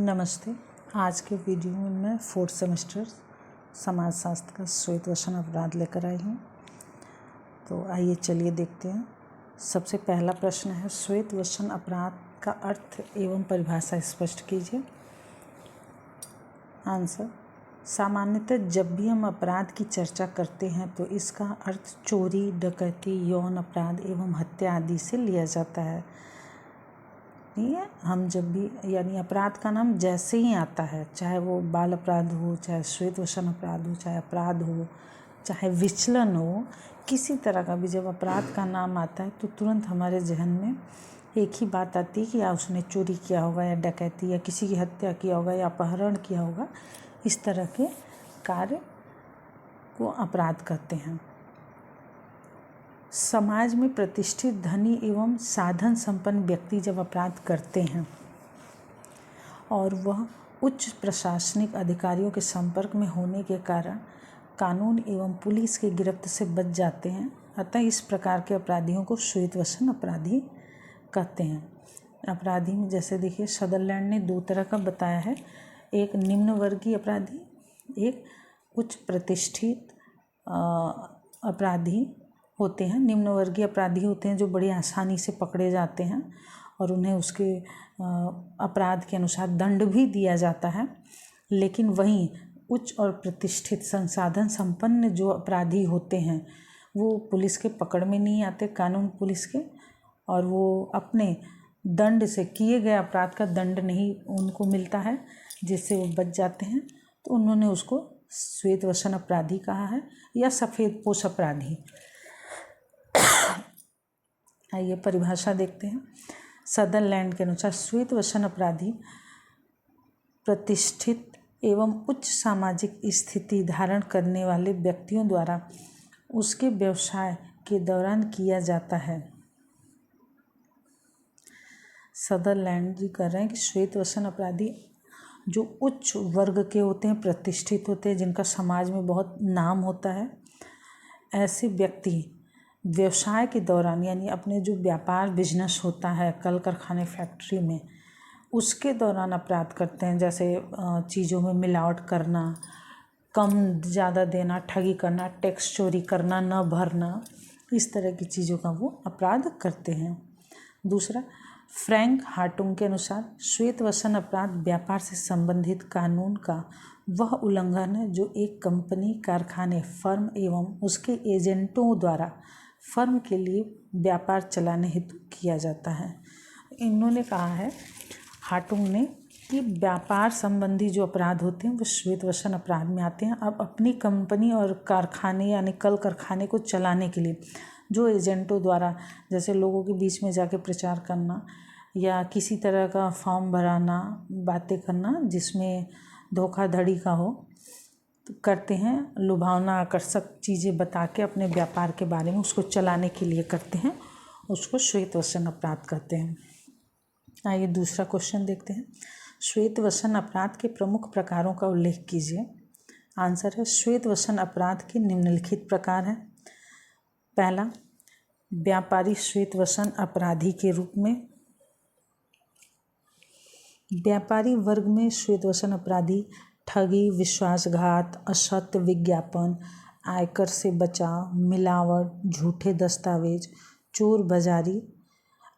नमस्ते। आज के वीडियो में मैं 4th सेमेस्टर समाजशास्त्र का श्वेतवसन अपराध लेकर आई हूँ। तो आइए चलिए देखते हैं। सबसे पहला प्रश्न है, श्वेतवसन अपराध का अर्थ एवं परिभाषा स्पष्ट कीजिए। आंसर, सामान्यतः जब भी हम अपराध की चर्चा करते हैं तो इसका अर्थ चोरी, डकैती, यौन अपराध एवं हत्या आदि से लिया जाता है। नहीं है, हम जब भी यानी अपराध का नाम जैसे ही आता है, चाहे वो बाल अपराध हो, चाहे श्वेतवसन अपराध हो, चाहे अपराध हो, चाहे विचलन हो, किसी तरह का भी जब अपराध का नाम आता है तो तुरंत हमारे जहन में एक ही बात आती है कि या उसने चोरी किया होगा, या डकैती, या किसी की हत्या किया होगा, या अपहरण किया होगा। इस तरह के कार्य को अपराध कहते हैं। समाज में प्रतिष्ठित, धनी एवं साधन संपन्न व्यक्ति जब अपराध करते हैं और वह उच्च प्रशासनिक अधिकारियों के संपर्क में होने के कारण कानून एवं पुलिस की गिरफ्त से बच जाते हैं, अतः इस प्रकार के अपराधियों को श्वेतवसन अपराधी कहते हैं। अपराधी में जैसे देखिए, सदरलैंड ने 2 तरह का बताया है, एक निम्न वर्गीय अपराधी, एक उच्च प्रतिष्ठित अपराधी होते हैं। निम्न वर्गीय अपराधी होते हैं जो बड़ी आसानी से पकड़े जाते हैं और उन्हें उसके अपराध के अनुसार दंड भी दिया जाता है। लेकिन वहीं उच्च और प्रतिष्ठित संसाधन संपन्न जो अपराधी होते हैं वो पुलिस के पकड़ में नहीं आते, कानून पुलिस के, और वो अपने दंड से, किए गए अपराध का दंड नहीं उनको मिलता है, जिससे वो बच जाते हैं। तो उन्होंने उसको श्वेतवसन अपराधी कहा है या सफ़ेद पोश अपराधी। आइए परिभाषा देखते हैं। सदरलैंड के अनुसार श्वेतवसन अपराधी प्रतिष्ठित एवं उच्च सामाजिक स्थिति धारण करने वाले व्यक्तियों द्वारा उसके व्यवसाय के दौरान किया जाता है। सदरलैंड जी कह रहे हैं कि श्वेतवसन अपराधी जो उच्च वर्ग के होते हैं, प्रतिष्ठित होते हैं, जिनका समाज में बहुत नाम होता है, ऐसे व्यक्ति व्यवसाय के दौरान यानी अपने जो व्यापार बिजनेस होता है, कल कारखाने फैक्ट्री में, उसके दौरान अपराध करते हैं। जैसे चीज़ों में मिलावट करना, कम ज़्यादा देना, ठगी करना, टैक्स चोरी करना, न भरना, इस तरह की चीज़ों का वो अपराध करते हैं। दूसरा, फ्रैंक हार्टुंग के अनुसार श्वेतवसन अपराध व्यापार से संबंधित कानून का वह उल्लंघन है जो एक कंपनी, कारखाने, फर्म एवं उसके एजेंटों द्वारा फर्म के लिए व्यापार चलाने हेतु किया जाता है। इन्होंने कहा है, हार्टुंग ने, कि व्यापार संबंधी जो अपराध होते हैं वो श्वेतवसन अपराध में आते हैं। अब अपनी कंपनी और कारखाने यानी कल कारखाने को चलाने के लिए जो एजेंटों द्वारा, जैसे लोगों के बीच में जाके प्रचार करना या किसी तरह का फॉर्म भराना, बातें करना जिसमें धोखाधड़ी का हो, तो करते हैं, लुभावना आकर्षक चीज़ें बता के अपने व्यापार के बारे में उसको चलाने के लिए करते हैं, उसको श्वेतवसन अपराध कहते हैं। आइए दूसरा क्वेश्चन देखते हैं। श्वेतवसन अपराध के प्रमुख प्रकारों का उल्लेख कीजिए। आंसर है, श्वेतवसन अपराध के निम्नलिखित प्रकार हैं। पहला, व्यापारी श्वेतवसन अपराधी के रूप में। व्यापारी वर्ग में श्वेतवसन अपराधी ठगी, विश्वासघात, असत्य विज्ञापन, आयकर से बचाव, मिलावट, झूठे दस्तावेज, चोर बाजारी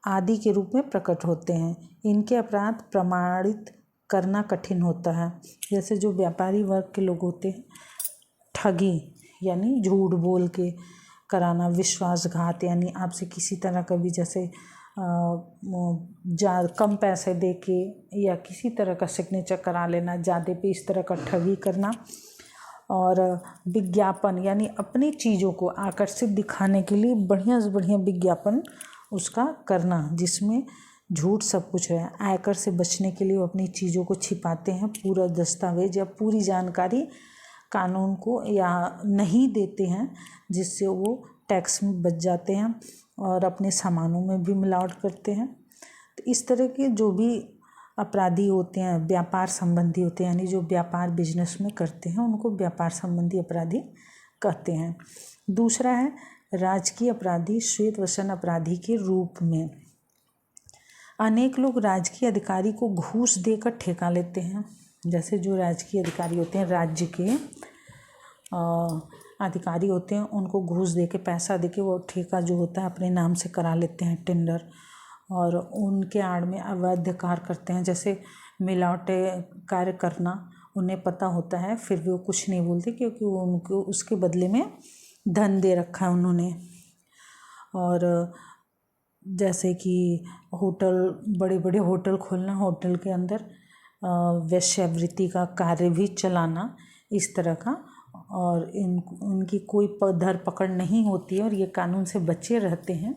आदि के रूप में प्रकट होते हैं। इनके अपराध प्रमाणित करना कठिन होता है। जैसे जो व्यापारी वर्ग के लोग होते हैं, ठगी यानी झूठ बोल के कराना, विश्वासघात यानी आपसे किसी तरह का भी, जैसे कम पैसे दे के या किसी तरह का सिग्नेचर करा लेना ज़्यादा पे, इस तरह का ठगी करना। और विज्ञापन यानी अपनी चीज़ों को आकर्षित दिखाने के लिए बढ़िया से बढ़िया विज्ञापन उसका करना जिसमें झूठ सब कुछ है। आयकर से बचने के लिए वो अपनी चीज़ों को छिपाते हैं, पूरा दस्तावेज या पूरी जानकारी कानून को या नहीं देते हैं, जिससे वो टैक्स में बच जाते हैं और अपने सामानों में भी मिलावट करते हैं। तो इस तरह के जो भी अपराधी होते हैं व्यापार संबंधी होते हैं, यानी जो व्यापार बिजनेस में करते हैं, उनको व्यापार संबंधी अपराधी कहते हैं। दूसरा है राजकीय अपराधी श्वेतवसन अपराधी के रूप में। अनेक लोग राजकीय अधिकारी को घूस देकर ठेका लेते हैं। जैसे जो राजकीय अधिकारी होते हैं, राज्य के अधिकारी होते हैं, उनको घूस दे के, पैसा दे के वो ठेका जो होता है अपने नाम से करा लेते हैं, टेंडर, और उनके आड़ में अवैध कार्य करते हैं। जैसे मिलावटे कार्य करना उन्हें पता होता है, फिर भी वो कुछ नहीं बोलते क्योंकि वो उनको उसके बदले में धन दे रखा है उन्होंने। और जैसे कि होटल, बड़े बड़े होटल खोलना, होटल के अंदर वेश्यावृत्ति का कार्य भी चलाना, इस तरह का। और उनकी कोई धरपकड़ नहीं होती है और ये कानून से बचे रहते हैं।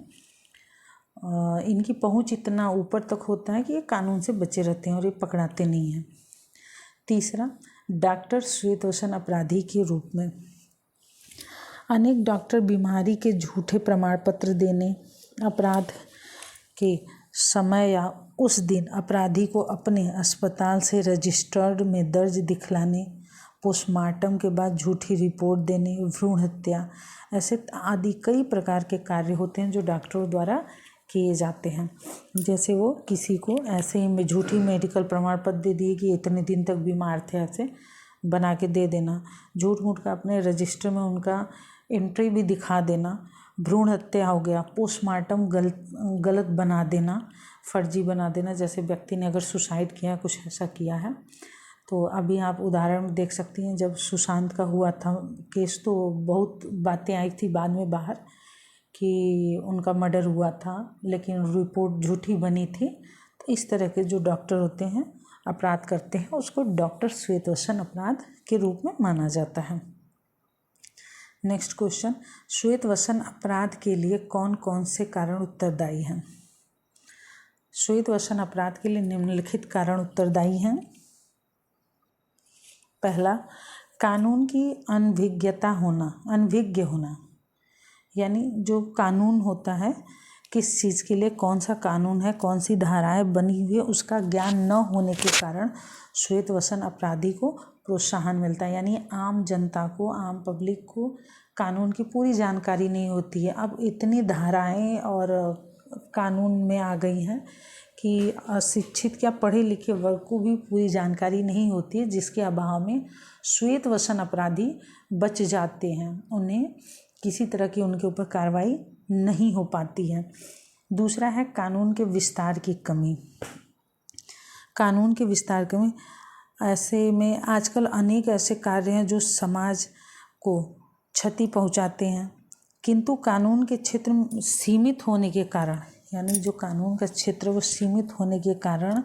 इनकी पहुंच इतना ऊपर तक होता है कि ये कानून से बचे रहते हैं और ये पकड़ाते नहीं हैं। तीसरा, डॉक्टर श्वेतवसन अपराधी के रूप में। अनेक डॉक्टर बीमारी के झूठे प्रमाण पत्र देने, अपराध के समय या उस दिन अपराधी को अपने अस्पताल से रजिस्टर्ड में दर्ज दिखलाने, पोस्टमार्टम के बाद झूठी रिपोर्ट देने, भ्रूण हत्या, ऐसे आदि कई प्रकार के कार्य होते हैं जो डॉक्टरों द्वारा किए जाते हैं। जैसे वो किसी को ऐसे ही झूठी मेडिकल प्रमाण पत्र दे दिए कि इतने दिन तक बीमार थे, ऐसे बना के दे देना, झूठ मूठ का अपने रजिस्टर में उनका एंट्री भी दिखा देना, भ्रूण हत्या हो गया, पोस्टमार्टम गलत बना देना, फर्जी बना देना। जैसे व्यक्ति ने अगर सुसाइड किया, कुछ ऐसा किया है, तो अभी आप उदाहरण देख सकती हैं, जब सुशांत का हुआ था केस तो बहुत बातें आई थी बाद में बाहर कि उनका मर्डर हुआ था, लेकिन रिपोर्ट झूठी बनी थी। तो इस तरह के जो डॉक्टर होते हैं, अपराध करते हैं, उसको डॉक्टर श्वेतवसन अपराध के रूप में माना जाता है। नेक्स्ट क्वेश्चन, श्वेतवसन अपराध के लिए कौन कौन से कारण उत्तरदायी हैं? श्वेतवसन अपराध के लिए निम्नलिखित कारण उत्तरदायी हैं। पहला, कानून की अनभिज्ञ होना, यानी जो कानून होता है, किस चीज़ के लिए कौन सा कानून है, कौन सी धाराएं बनी हुई है, उसका ज्ञान न होने के कारण श्वेतवसन अपराधी को प्रोत्साहन मिलता है। यानी आम जनता को, आम पब्लिक को कानून की पूरी जानकारी नहीं होती है। अब इतनी धाराएं और कानून में आ गई हैं कि अशिक्षित, क्या पढ़े लिखे वर्ग को भी पूरी जानकारी नहीं होती है, जिसके अभाव में श्वेतवसन अपराधी बच जाते हैं। उन्हें किसी तरह की उनके ऊपर कार्रवाई नहीं हो पाती है। दूसरा है कानून के विस्तार की कमी। कानून के विस्तार की कमी, ऐसे में आजकल अनेक ऐसे कार्य हैं जो समाज को क्षति पहुंचाते हैं, किंतु कानून के क्षेत्र सीमित होने के कारण, यानी जो कानून का क्षेत्र वो सीमित होने के कारण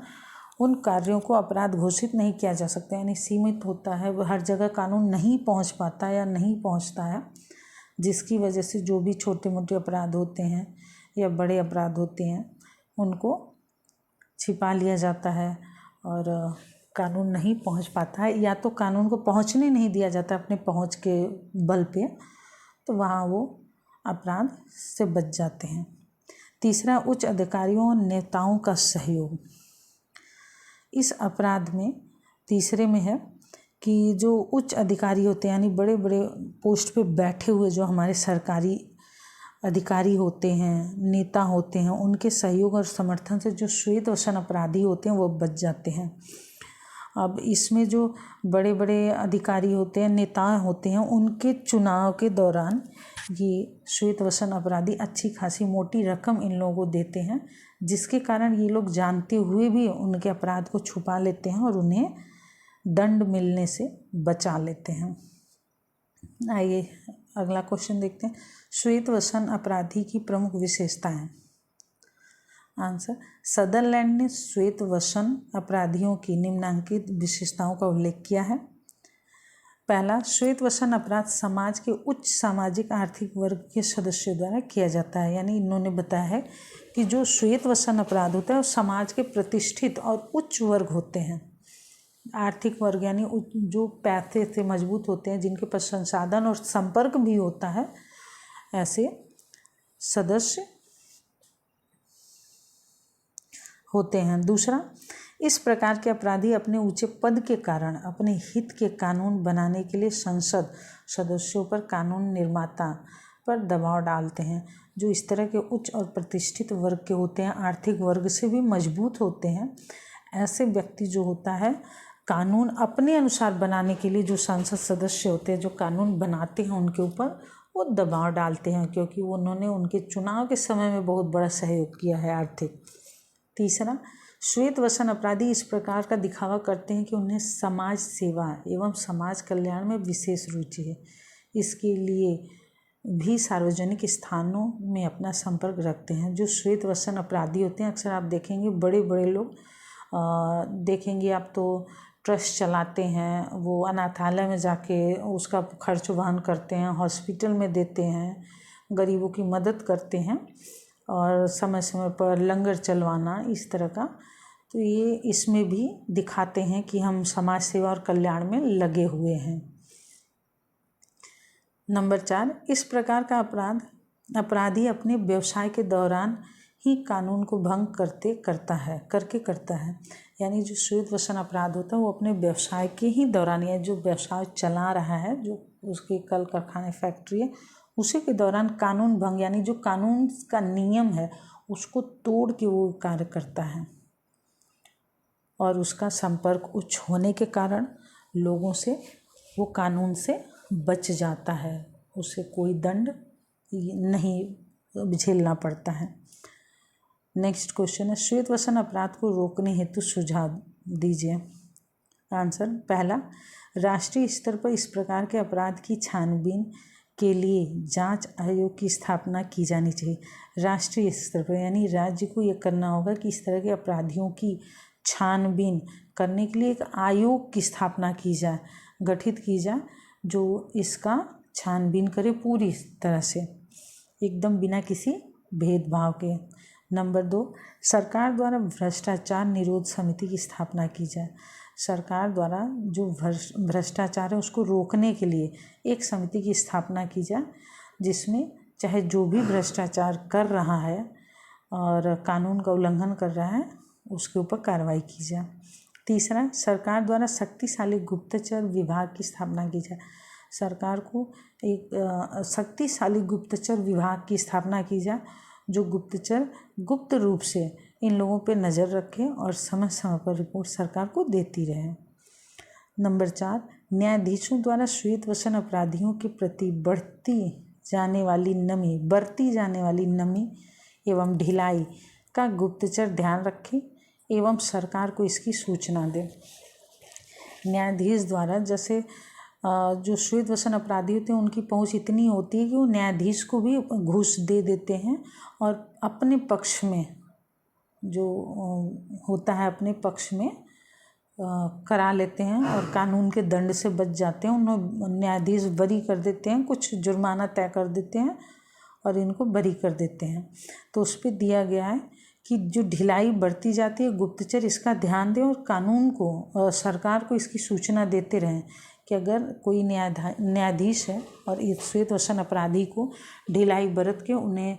उन कार्यों को अपराध घोषित नहीं किया जा सकता। यानी सीमित होता है, वो हर जगह कानून नहीं पहुंच पाता या नहीं पहुंचता है, जिसकी वजह से जो भी छोटे मोटे अपराध होते हैं या बड़े अपराध होते हैं उनको छिपा लिया जाता है और कानून नहीं पहुंच पाता है, या तो कानून को पहुंचने नहीं दिया जाता अपने पहुंच के बल पे, तो वहाँ वो अपराध से बच जाते हैं। तीसरा, उच्च अधिकारियों और नेताओं का सहयोग। इस अपराध में तीसरे में है कि जो उच्च अधिकारी होते हैं, यानी बड़े बड़े पोस्ट पे बैठे हुए जो हमारे सरकारी अधिकारी होते हैं, नेता होते हैं, उनके सहयोग और समर्थन से जो श्वेतवसन अपराधी होते हैं वो बच जाते हैं। अब इसमें जो बड़े बड़े अधिकारी होते हैं, नेता होते हैं, उनके चुनाव के दौरान ये श्वेतवसन अपराधी अच्छी खासी मोटी रकम इन लोगों को देते हैं, जिसके कारण ये लोग जानते हुए भी उनके अपराध को छुपा लेते हैं और उन्हें दंड मिलने से बचा लेते हैं। आइए अगला क्वेश्चन देखते हैं, श्वेतवसन अपराधी की प्रमुख विशेषताएं। आंसर, सदरलैंड ने श्वेतवसन अपराधियों की निम्नलिखित विशेषताओं का उल्लेख किया है। पहला, श्वेतवसन अपराध समाज के उच्च सामाजिक आर्थिक वर्ग के सदस्यों द्वारा किया जाता है। यानी इन्होंने बताया है कि जो श्वेतवसन अपराध होता है वो समाज के प्रतिष्ठित और उच्च वर्ग होते हैं। आर्थिक वर्ग यानी जो पैसे से मजबूत होते हैं, जिनके पास संसाधन और संपर्क भी होता है, ऐसे सदस्य होते हैं। दूसरा, इस प्रकार के अपराधी अपने ऊंचे पद के कारण अपने हित के कानून बनाने के लिए संसद सदस्यों पर कानून निर्माता पर दबाव डालते हैं। जो इस तरह के उच्च और प्रतिष्ठित वर्ग के होते हैं, आर्थिक वर्ग से भी मजबूत होते हैं, ऐसे व्यक्ति जो होता है कानून अपने अनुसार बनाने के लिए जो संसद सदस्य होते हैं, जो कानून बनाते हैं, उनके ऊपर वो दबाव डालते हैं, क्योंकि उन्होंने उनके चुनाव के समय में बहुत बड़ा सहयोग किया है आर्थिक। तीसरा, श्वेत वसन अपराधी इस प्रकार का दिखावा करते हैं कि उन्हें समाज सेवा एवं समाज कल्याण में विशेष रुचि है। इसके लिए भी सार्वजनिक स्थानों में अपना संपर्क रखते हैं। जो श्वेत वसन अपराधी होते हैं, अक्सर आप देखेंगे बड़े बड़े लोग देखेंगे आप तो ट्रस्ट चलाते हैं, वो अनाथालय में जाके उसका खर्च वहन करते हैं, हॉस्पिटल में देते हैं, गरीबों की मदद करते हैं और समय समय पर लंगर चलवाना इस तरह का। तो ये इसमें भी दिखाते हैं कि हम समाज सेवा और कल्याण में लगे हुए हैं। नंबर 4, इस प्रकार का अपराधी अपने व्यवसाय के दौरान ही कानून को भंग करता है। यानी जो श्वेत वसन अपराध होता है वो अपने व्यवसाय के ही दौरान, या जो व्यवसाय चला रहा है, जो उसके कल कारखाने फैक्ट्री है, उसी के दौरान कानून भंग यानी जो कानून का नियम है उसको तोड़ के वो कार्य करता है और उसका संपर्क उच्च होने के कारण लोगों से वो कानून से बच जाता है, उसे कोई दंड नहीं झेलना पड़ता है। नेक्स्ट क्वेश्चन है, श्वेत वसन अपराध को रोकने हेतु सुझाव दीजिए। आंसर, पहला, राष्ट्रीय स्तर पर इस प्रकार के अपराध की छानबीन के लिए जांच आयोग की स्थापना की जानी चाहिए। राष्ट्रीय स्तर पर यानी राज्य को ये करना होगा कि इस तरह के अपराधियों की छानबीन करने के लिए एक आयोग की स्थापना की जाए, गठित की जाए, जो इसका छानबीन करे पूरी तरह से, एकदम बिना किसी भेदभाव के। नंबर 2, सरकार द्वारा भ्रष्टाचार निरोध समिति की स्थापना की जाए। सरकार द्वारा जो भ्रष्टाचार है उसको रोकने के लिए एक समिति की स्थापना की जाए, जिसमें चाहे जो भी भ्रष्टाचार कर रहा है और कानून का उल्लंघन कर रहा है उसके ऊपर कार्रवाई की जाए। तीसरा, सरकार द्वारा शक्तिशाली गुप्तचर विभाग की स्थापना की जाए। सरकार को एक शक्तिशाली गुप्तचर विभाग की स्थापना की जाए, जो गुप्तचर गुप्त रूप से इन लोगों पे नज़र रखे और समय समय पर रिपोर्ट सरकार को देती रहे। नंबर 4, न्यायाधीशों द्वारा श्वेत वसन अपराधियों के प्रति बरती जाने वाली नमी एवं ढिलाई का गुप्तचर ध्यान रखे एवं सरकार को इसकी सूचना दे। न्यायाधीश द्वारा, जैसे जो श्वेत वसन अपराधी होते हैं उनकी पहुंच इतनी होती है कि वो न्यायाधीश को भी घूस दे देते हैं और अपने पक्ष में जो होता है अपने पक्ष में करा लेते हैं और कानून के दंड से बच जाते हैं। उन्हें न्यायाधीश बरी कर देते हैं, कुछ जुर्माना तय कर देते हैं और इनको बरी कर देते हैं। तो उस पर दिया गया है कि जो ढिलाई बढ़ती जाती है, गुप्तचर इसका ध्यान दें और कानून को सरकार को इसकी सूचना देते रहें कि अगर कोई न्यायाधीश है और इस श्वेत वसन अपराधी को ढिलाई बरत के उन्हें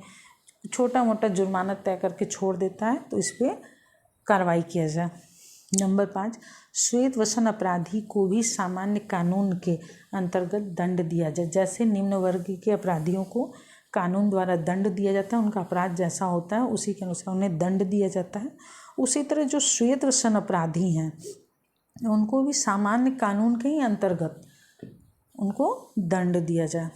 छोटा मोटा जुर्माना तय करके छोड़ देता है तो इस पर कार्रवाई किया जाए। नंबर 5, श्वेत वसन अपराधी को भी सामान्य कानून के अंतर्गत दंड दिया जाए। जैसे निम्न वर्ग के अपराधियों को कानून द्वारा दंड दिया जाता है, उनका अपराध जैसा होता है उसी के अनुसार उन्हें दंड दिया जाता है। उसी तरह जो श्वेत वसन अपराधी हैं उनको भी सामान्य कानून के ही अंतर्गत उनको दंड दिया जाए।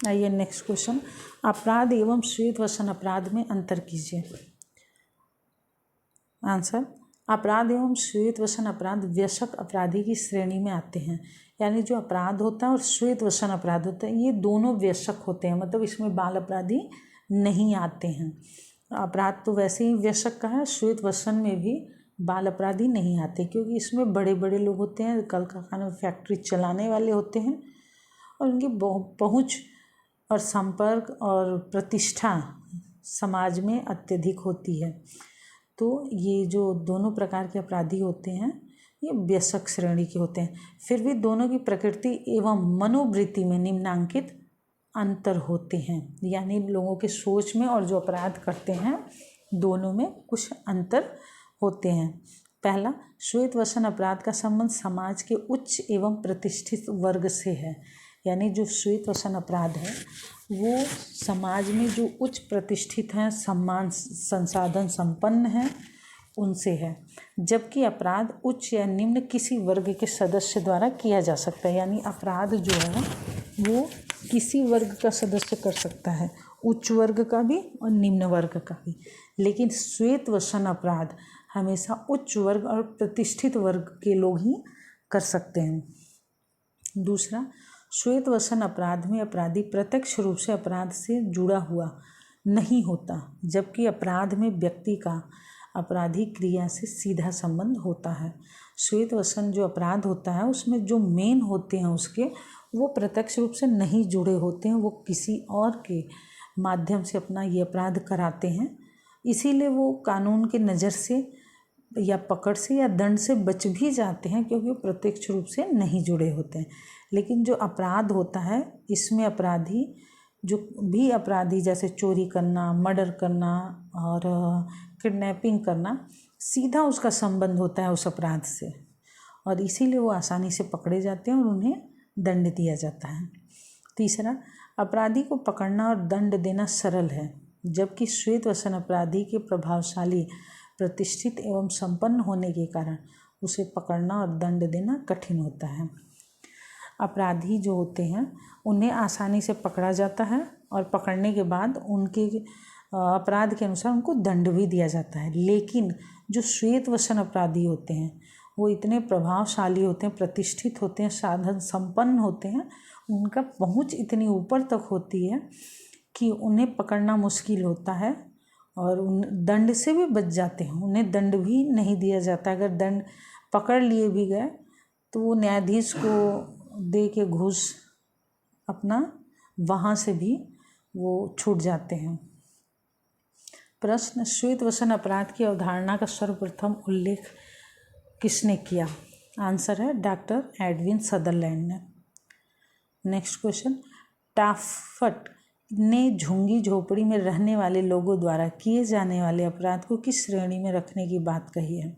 आइए नेक्स्ट क्वेश्चन, अपराध एवं श्वेत वसन अपराध में अंतर कीजिए। आंसर, अपराध एवं श्वेत वसन अपराध व्यसक अपराधी की श्रेणी में आते हैं। यानी जो अपराध होता है और श्वेत वसन अपराध होता है ये दोनों व्यसक होते हैं, मतलब इसमें बाल अपराधी नहीं आते हैं। अपराध तो वैसे ही व्यसक का है, श्वेत वसन में भी बाल अपराधी नहीं आते क्योंकि इसमें बड़े बड़े लोग होते हैं, कल कारखाना फैक्ट्री चलाने वाले होते हैं और उनकी पहुँच और संपर्क और प्रतिष्ठा समाज में अत्यधिक होती है। तो ये जो दोनों प्रकार के अपराधी होते हैं ये व्यसक श्रेणी के होते हैं। फिर भी दोनों की प्रकृति एवं मनोवृत्ति में निम्नांकित अंतर होते हैं, यानी लोगों के सोच में और जो अपराध करते हैं दोनों में कुछ अंतर होते हैं। पहला, श्वेत वसन अपराध का संबंध समाज के उच्च एवं प्रतिष्ठित वर्ग से है। यानी जो श्वेत वसन अपराध है वो समाज में जो उच्च प्रतिष्ठित हैं, सम्मान संसाधन संपन्न हैं, उनसे है, जबकि अपराध उच्च या निम्न किसी वर्ग के सदस्य द्वारा किया जा सकता है। यानी अपराध जो है वो किसी वर्ग का सदस्य कर सकता है, उच्च वर्ग का भी और निम्न वर्ग का भी, लेकिन श्वेत वसन अपराध हमेशा उच्च वर्ग और प्रतिष्ठित वर्ग के लोग ही कर सकते हैं। दूसरा, श्वेत वसन अपराध में अपराधी प्रत्यक्ष रूप से अपराध से जुड़ा हुआ नहीं होता, जबकि अपराध में व्यक्ति का अपराधी क्रिया से सीधा संबंध होता है। श्वेत वसन जो अपराध होता है उसमें जो मेन होते हैं उसके, वो प्रत्यक्ष रूप से नहीं जुड़े होते हैं, वो किसी और के माध्यम से अपना ये अपराध कराते हैं, इसीलिए वो कानून के नज़र से या पकड़ से या दंड से बच भी जाते हैं, क्योंकि वो प्रत्यक्ष रूप से नहीं जुड़े होते हैं। लेकिन जो अपराध होता है इसमें अपराधी जो भी अपराधी जैसे चोरी करना, मर्डर करना और किडनैपिंग करना, सीधा उसका संबंध होता है उस अपराध से, और इसीलिए वो आसानी से पकड़े जाते हैं और उन्हें दंड दिया जाता है। तीसरा, अपराधी को पकड़ना और दंड देना सरल है, जबकि श्वेत वसन अपराधी के प्रभावशाली, प्रतिष्ठित एवं संपन्न होने के कारण उसे पकड़ना और दंड देना कठिन होता है। अपराधी जो होते हैं उन्हें आसानी से पकड़ा जाता है और पकड़ने के बाद उनके अपराध के अनुसार उनको दंड भी दिया जाता है, लेकिन जो श्वेत वसन अपराधी होते हैं वो इतने प्रभावशाली होते हैं, प्रतिष्ठित होते हैं, साधन संपन्न होते हैं, उनका पहुंच इतनी ऊपर तक होती है कि उन्हें पकड़ना मुश्किल होता है और उन दंड से भी बच जाते हैं, उन्हें दंड भी नहीं दिया जाता। अगर दंड पकड़ लिए भी गए तो वो न्यायाधीश को दे के घूस अपना वहाँ से भी वो छूट जाते हैं। प्रश्न, श्वेत वसन अपराध की अवधारणा का सर्वप्रथम उल्लेख किसने किया? आंसर है डॉक्टर एडविन सदरलैंड ने। नेक्स्ट क्वेश्चन, टाफट ने झुग्गी झोपड़ी में रहने वाले लोगों द्वारा किए जाने वाले अपराध को किस श्रेणी में रखने की बात कही है?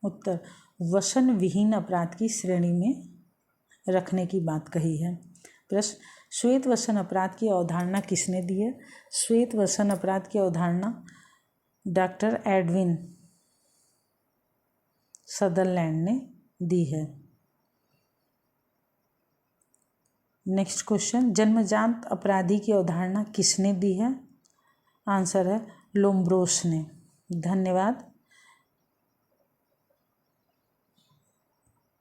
उत्तर, वसन विहीन अपराध की श्रेणी में रखने की बात कही है। प्रश्न, श्वेत वसन अपराध की अवधारणा किसने दी है? श्वेत वसन अपराध की अवधारणा डॉक्टर एडविन सदरलैंड ने दी है। नेक्स्ट क्वेश्चन, जन्मजात अपराधी की अवधारणा किसने दी है? आंसर है लोम्ब्रोस ने। धन्यवाद।